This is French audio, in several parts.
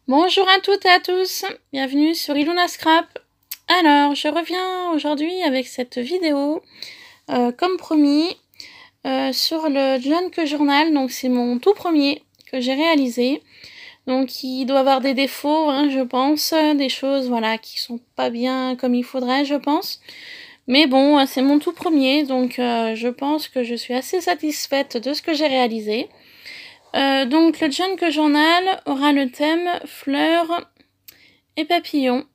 Bonjour à toutes et à tous, bienvenue sur Iluna Scrap. Alors, je reviens aujourd'hui avec cette vidéo, comme promis, sur le Junk Journal. Donc c'est mon tout premier que j'ai réalisé. Donc il doit avoir des défauts, hein, je pense, des choses voilà, qui sont pas bien comme il faudrait, je pense. Mais bon, c'est mon tout premier, donc je pense que je suis assez satisfaite de ce que j'ai réalisé. Donc le Junk Journal aura le thème fleurs et papillons.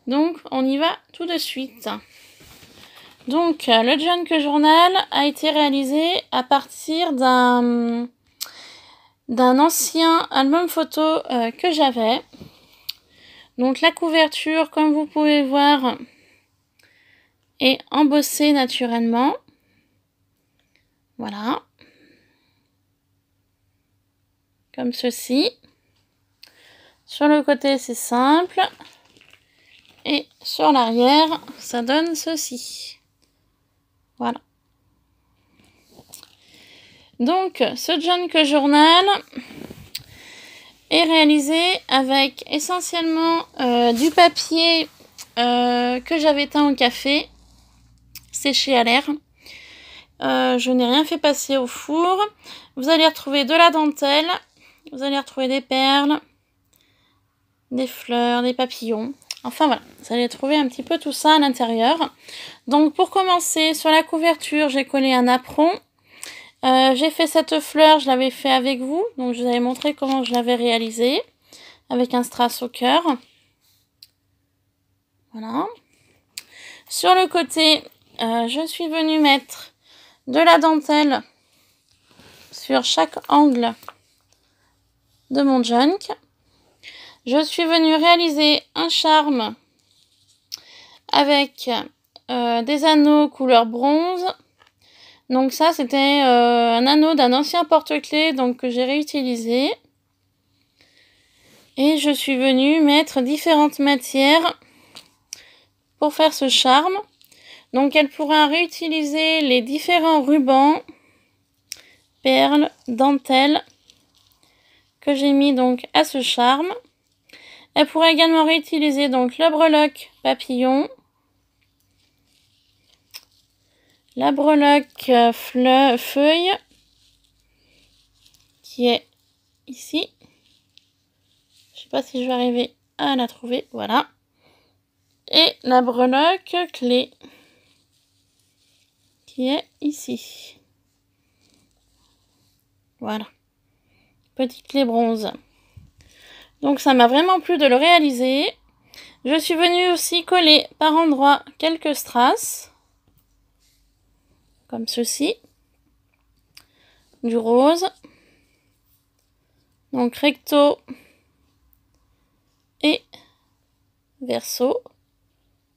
Donc on y va tout de suite. Donc le Junk Journal a été réalisé à partir d'un ancien album photo que j'avais. Donc la couverture, comme vous pouvez voir, est embossée naturellement. Voilà. Comme ceci. Sur le côté, c'est simple. Et sur l'arrière, ça donne ceci. Voilà. Donc, ce Junk Journal est réalisé avec essentiellement du papier que j'avais teint au café, séché à l'air. Je n'ai rien fait passer au four. Vous allez retrouver de la dentelle, vous allez retrouver des perles, des fleurs, des papillons. Enfin voilà, vous allez trouver un petit peu tout ça à l'intérieur. Donc pour commencer, sur la couverture, j'ai collé un apron. J'ai fait cette fleur, je l'avais fait avec vous. Donc je vous avais montré comment je l'avais réalisé. Avec un strass au cœur. Voilà. Sur le côté, je suis venue mettre de la dentelle sur chaque angle de mon junk. Je suis venue réaliser un charme avec des anneaux couleur bronze. Donc ça, c'était un anneau d'un ancien porte-clés que j'ai réutilisé. Et je suis venue mettre différentes matières pour faire ce charme. Donc elle pourra réutiliser les différents rubans, perles, dentelles que j'ai mis donc à ce charme. Elle pourra également réutiliser donc le breloque papillon, la breloque feuille qui est ici. Je sais pas si je vais arriver à la trouver, voilà. Et la breloque clé qui est ici. Voilà. Petite clé bronze. Donc ça m'a vraiment plu de le réaliser. Je suis venue aussi coller par endroits quelques strass. Comme ceci. Du rose. Donc recto et verso.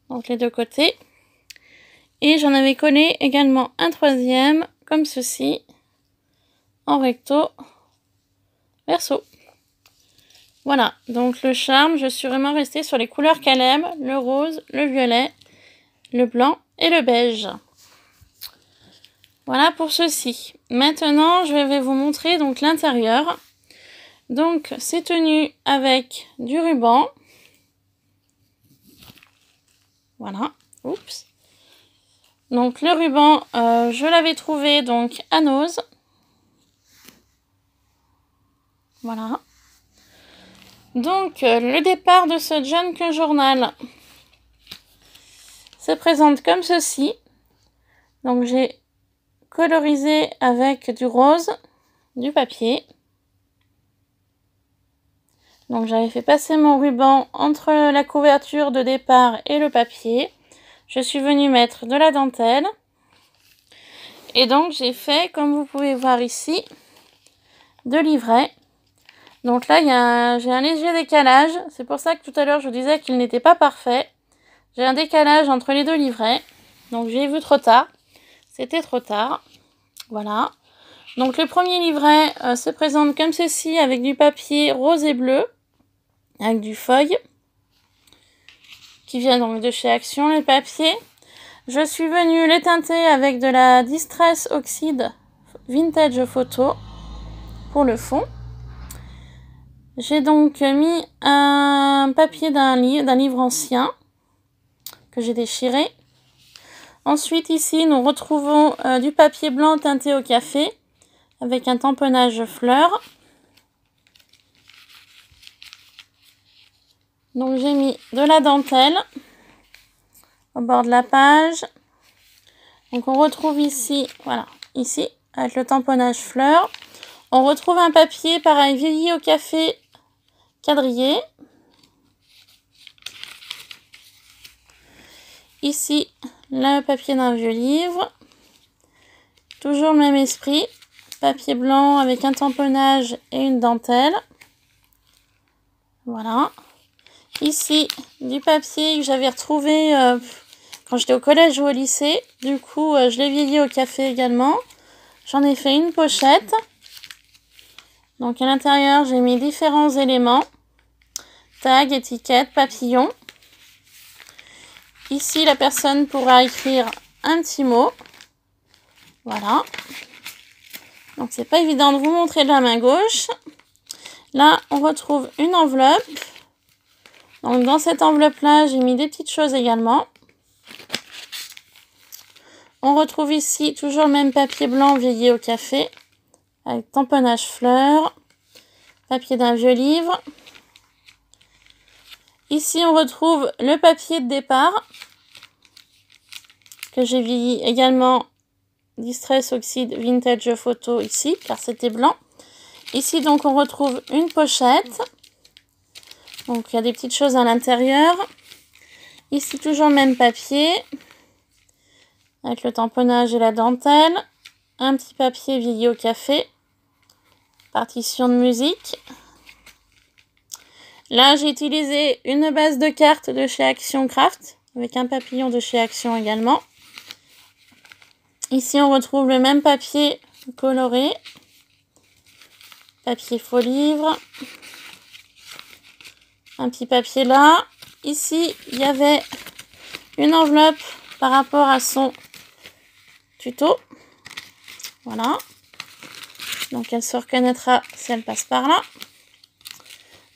Donc les deux côtés. Et j'en avais collé également un troisième comme ceci. En recto, verso. Voilà, donc le charme, je suis vraiment restée sur les couleurs qu'elle aime, le rose, le violet, le blanc et le beige. Voilà pour ceci. Maintenant, je vais vous montrer donc l'intérieur. Donc, c'est tenu avec du ruban. Voilà, oups. Donc, le ruban, je l'avais trouvé donc à Nose. Voilà. Donc, le départ de ce Junk Journal se présente comme ceci. Donc, j'ai colorisé avec du rose, du papier. Donc, j'avais fait passer mon ruban entre la couverture de départ et le papier. Je suis venue mettre de la dentelle. Et donc, j'ai fait, comme vous pouvez voir ici, de livrets. Donc là, j'ai un léger décalage. C'est pour ça que tout à l'heure, je vous disais qu'il n'était pas parfait. J'ai un décalage entre les deux livrets. Donc, j'ai vu trop tard. C'était trop tard. Voilà. Donc, le premier livret se présente comme ceci, avec du papier rose et bleu. Avec du feuille. Qui vient donc de chez Action, les papiers. Je suis venue les teinter avec de la Distress Oxide Vintage Photo pour le fond. J'ai donc mis un papier d'un livre ancien que j'ai déchiré. Ensuite, ici, nous retrouvons du papier blanc teinté au café avec un tamponnage fleurs. Donc, j'ai mis de la dentelle au bord de la page. Donc, on retrouve ici, voilà, ici, avec le tamponnage fleurs. On retrouve un papier, pareil, vieilli au café quadrillé. Ici, le papier d'un vieux livre. Toujours le même esprit. Papier blanc avec un tamponnage et une dentelle. Voilà. Ici, du papier que j'avais retrouvé quand j'étais au collège ou au lycée. Du coup, je l'ai vieilli au café également. J'en ai fait une pochette. Donc, à l'intérieur, j'ai mis différents éléments. Tag, étiquette, papillon. Ici, la personne pourra écrire un petit mot. Voilà. Donc, c'est pas évident de vous montrer de la main gauche. Là, on retrouve une enveloppe. Donc, dans cette enveloppe-là, j'ai mis des petites choses également. On retrouve ici toujours le même papier blanc vieilli au café. Avec tamponnage fleurs. Papier d'un vieux livre. Ici, on retrouve le papier de départ. Que j'ai vieilli également. Distress Oxide Vintage Photo ici, car c'était blanc. Ici, donc, on retrouve une pochette. Donc, il y a des petites choses à l'intérieur. Ici, toujours le même papier. Avec le tamponnage et la dentelle. Un petit papier vieilli au café. Partition de musique. Là, j'ai utilisé une base de cartes de chez Action Craft. Avec un papillon de chez Action également. Ici, on retrouve le même papier coloré. Papier faux livre. Un petit papier là. Ici, il y avait une enveloppe par rapport à son tuto. Voilà. Donc, elle se reconnaîtra si elle passe par là.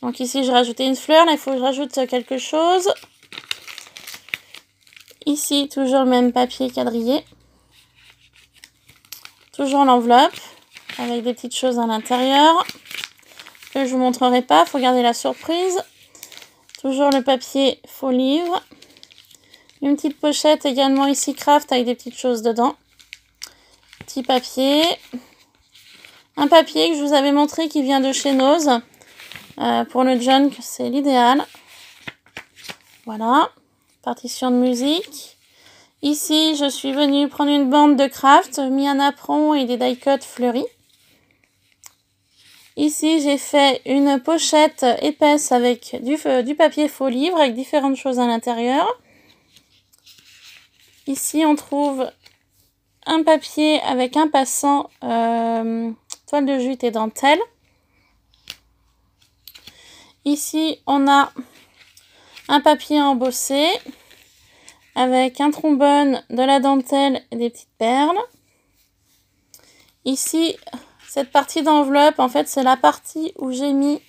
Donc, ici, j'ai rajouté une fleur. Là, il faut que je rajoute quelque chose. Ici, toujours le même papier quadrillé. Toujours l'enveloppe avec des petites choses à l'intérieur que je vous montrerai pas. Il faut garder la surprise. Toujours le papier faux livre. Une petite pochette également ici craft avec des petites choses dedans. Petit papier. Un papier que je vous avais montré qui vient de chez Nose. Pour le junk, c'est l'idéal. Voilà. Partition de musique. Ici, je suis venue prendre une bande de craft, mis un apron et des die-cuts fleuris. Ici, j'ai fait une pochette épaisse avec du papier faux livre avec différentes choses à l'intérieur. Ici, on trouve un papier avec un passant, toile de jute et dentelle. Ici, on a un papier embossé avec un trombone, de la dentelle et des petites perles. Ici, cette partie d'enveloppe, en fait, c'est la partie où j'ai mis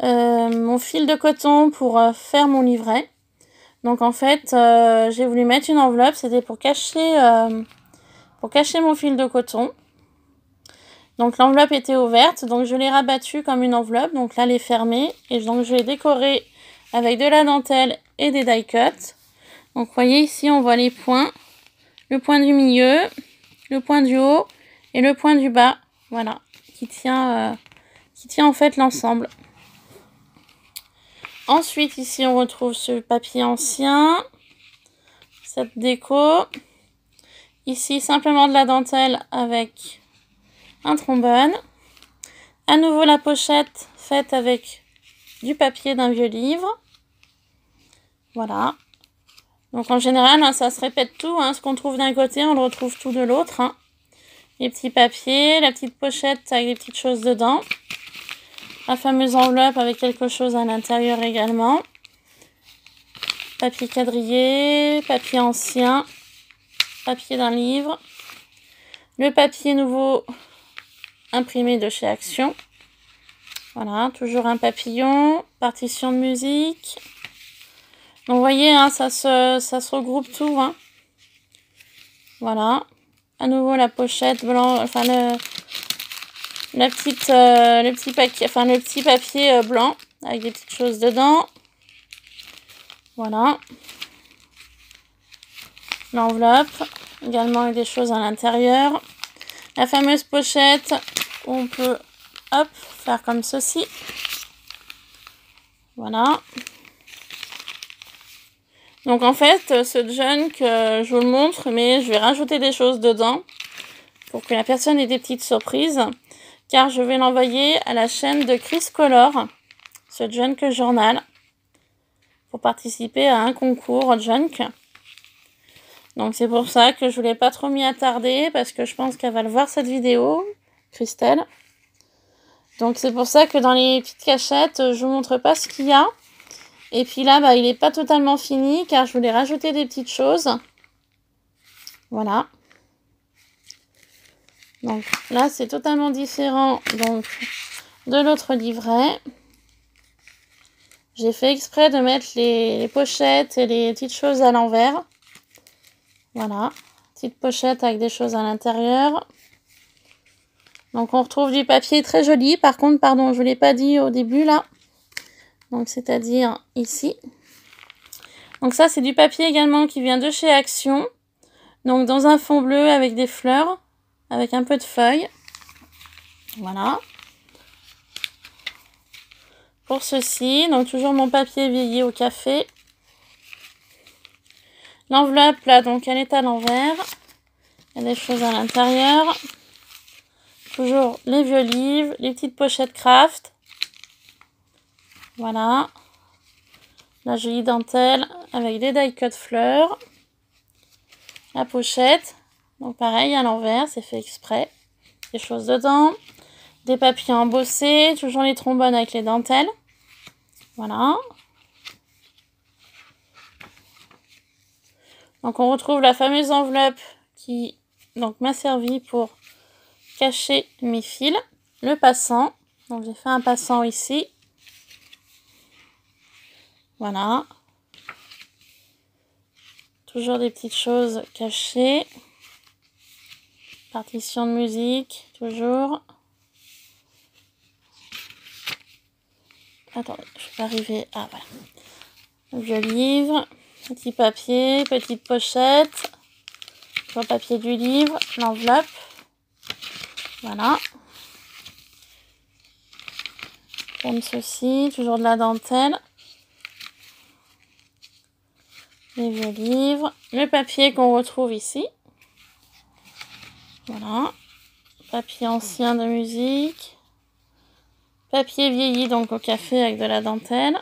mon fil de coton pour faire mon livret. Donc, en fait, j'ai voulu mettre une enveloppe. C'était pour cacher mon fil de coton. Donc, l'enveloppe était ouverte. Donc, je l'ai rabattue comme une enveloppe. Donc, là, elle est fermée. Et donc, je l'ai décorée avec de la dentelle et des die cuts. Donc, vous voyez, ici, on voit les points. Le point du milieu, le point du haut et le point du bas. Voilà, qui tient en fait l'ensemble. Ensuite, ici, on retrouve ce papier ancien, cette déco. Ici, simplement de la dentelle avec un trombone. À nouveau, la pochette faite avec du papier d'un vieux livre. Voilà. Donc, en général, hein, ça se répète tout. Hein, ce qu'on trouve d'un côté, on le retrouve tout de l'autre. Hein. Les petits papiers, la petite pochette avec des petites choses dedans. La fameuse enveloppe avec quelque chose à l'intérieur également. Papier quadrillé, papier ancien, papier d'un livre. Le papier nouveau imprimé de chez Action. Voilà, toujours un papillon, partition de musique. Donc vous voyez, hein, ça se regroupe tout. Hein. Voilà. À nouveau la pochette blanc, enfin le petit papier blanc avec des petites choses dedans. Voilà. L'enveloppe, également avec des choses à l'intérieur. La fameuse pochette où on peut, hop, faire comme ceci. Voilà. Donc en fait, ce junk, je vous le montre, mais je vais rajouter des choses dedans pour que la personne ait des petites surprises. Car je vais l'envoyer à la chaîne de Chris Color, ce junk journal, pour participer à un concours junk. Donc c'est pour ça que je voulais pas trop m'y attarder, parce que je pense qu'elle va le voir cette vidéo, Christelle. Donc c'est pour ça que dans les petites cachettes, je vous montre pas ce qu'il y a. Et puis là, bah, il n'est pas totalement fini, car je voulais rajouter des petites choses. Voilà. Donc là, c'est totalement différent donc, de l'autre livret. J'ai fait exprès de mettre les pochettes et les petites choses à l'envers. Voilà. Petite pochette avec des choses à l'intérieur. Donc on retrouve du papier très joli. Par contre, pardon, je ne vous l'ai pas dit au début là. Donc c'est-à-dire ici. Donc ça, c'est du papier également qui vient de chez Action. Donc dans un fond bleu avec des fleurs. Avec un peu de feuilles. Voilà. Pour ceci, donc toujours mon papier vieilli au café. L'enveloppe là, donc elle est à l'envers. Il y a des choses à l'intérieur. Toujours les vieux livres, les petites pochettes craft. Voilà. La jolie dentelle avec des die-cut fleurs. La pochette. Donc pareil, à l'envers, c'est fait exprès. Des choses dedans. Des papiers embossés. Toujours les trombones avec les dentelles. Voilà. Donc on retrouve la fameuse enveloppe qui m'a servi pour cacher mes fils. Le passant. Donc j'ai fait un passant ici. Voilà. Toujours des petites choses cachées. Partition de musique, toujours. Attendez, je vais pas arriver. Ah voilà. Vieux livre, petit papier, petite pochette. Le papier du livre, l'enveloppe. Voilà. Comme ceci, toujours de la dentelle. Les vieux livres. Le papier qu'on retrouve ici. Voilà. Papier ancien de musique. Papier vieilli donc au café avec de la dentelle.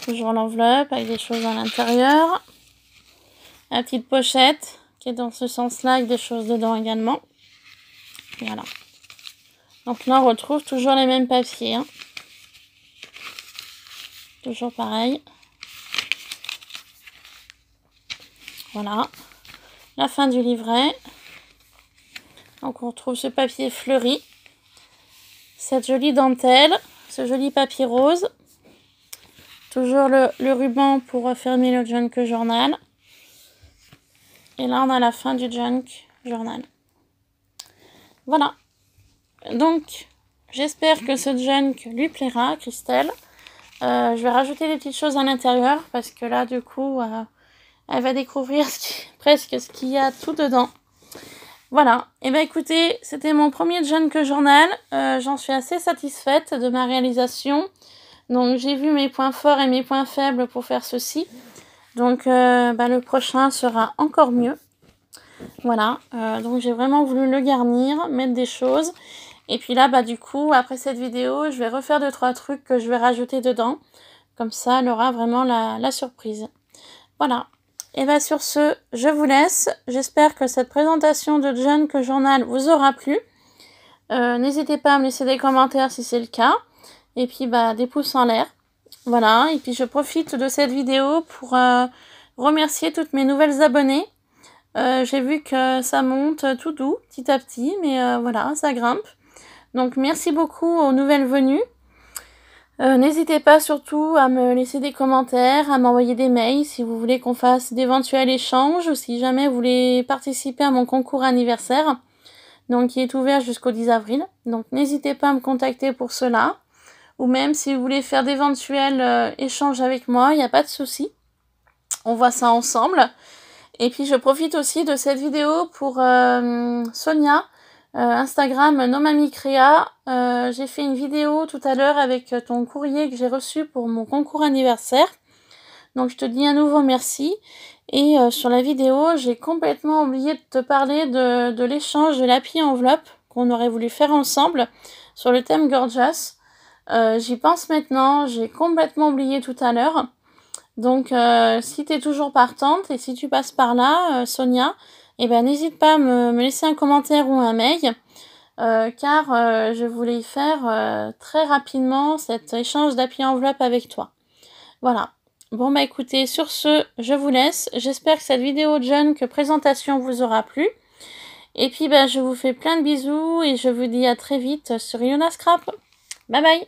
Toujours l'enveloppe avec des choses à l'intérieur. La petite pochette qui est dans ce sens-là avec des choses dedans également. Voilà. Donc là on retrouve toujours les mêmes papiers. Hein. Toujours pareil. Voilà. La fin du livret. Donc on retrouve ce papier fleuri. Cette jolie dentelle. Ce joli papier rose. Toujours le ruban pour fermer le junk journal. Et là on a la fin du junk journal. Voilà. Donc j'espère que ce junk lui plaira, Christelle. Je vais rajouter des petites choses à l'intérieur. Parce que là du coup elle va découvrir presque ce qu'il y a tout dedans. Voilà, et bien écoutez, c'était mon premier junk journal, j'en suis assez satisfaite de ma réalisation. Donc j'ai vu mes points forts et mes points faibles pour faire ceci. Donc le prochain sera encore mieux. Voilà, donc j'ai vraiment voulu le garnir, mettre des choses. Et puis là, du coup, après cette vidéo, je vais refaire 2-3 trucs que je vais rajouter dedans. Comme ça, elle aura vraiment la surprise. Voilà. Et bien sur ce, je vous laisse. J'espère que cette présentation de junk journal vous aura plu. N'hésitez pas à me laisser des commentaires si c'est le cas. Et puis des pouces en l'air. Voilà. Et puis je profite de cette vidéo pour remercier toutes mes nouvelles abonnées. J'ai vu que ça monte tout doux, petit à petit. Mais voilà, ça grimpe. Donc merci beaucoup aux nouvelles venues. N'hésitez pas surtout à me laisser des commentaires, à m'envoyer des mails si vous voulez qu'on fasse d'éventuels échanges ou si jamais vous voulez participer à mon concours anniversaire, donc qui est ouvert jusqu'au 10 avril. Donc n'hésitez pas à me contacter pour cela, ou même si vous voulez faire d'éventuels échanges avec moi, il n'y a pas de souci. On voit ça ensemble. Et puis je profite aussi de cette vidéo pour Sonia, Instagram Nomamicrea. J'ai fait une vidéo tout à l'heure avec ton courrier que j'ai reçu pour mon concours anniversaire. Donc je te dis à nouveau merci. Et sur la vidéo, j'ai complètement oublié de te parler de l'échange de l'Happy Envelope qu'on aurait voulu faire ensemble sur le thème Gorgeous. J'y pense maintenant, j'ai complètement oublié tout à l'heure. Donc si tu es toujours partante et si tu passes par là, Sonia, eh ben, n'hésite pas à me laisser un commentaire ou un mail, car je voulais y faire très rapidement cet échange d'Happy Envelope avec toi. Voilà. Bon bah écoutez, sur ce, je vous laisse. J'espère que cette vidéo de junk présentation vous aura plu. Et puis bah, je vous fais plein de bisous et je vous dis à très vite sur Ilona Scrap. Bye bye.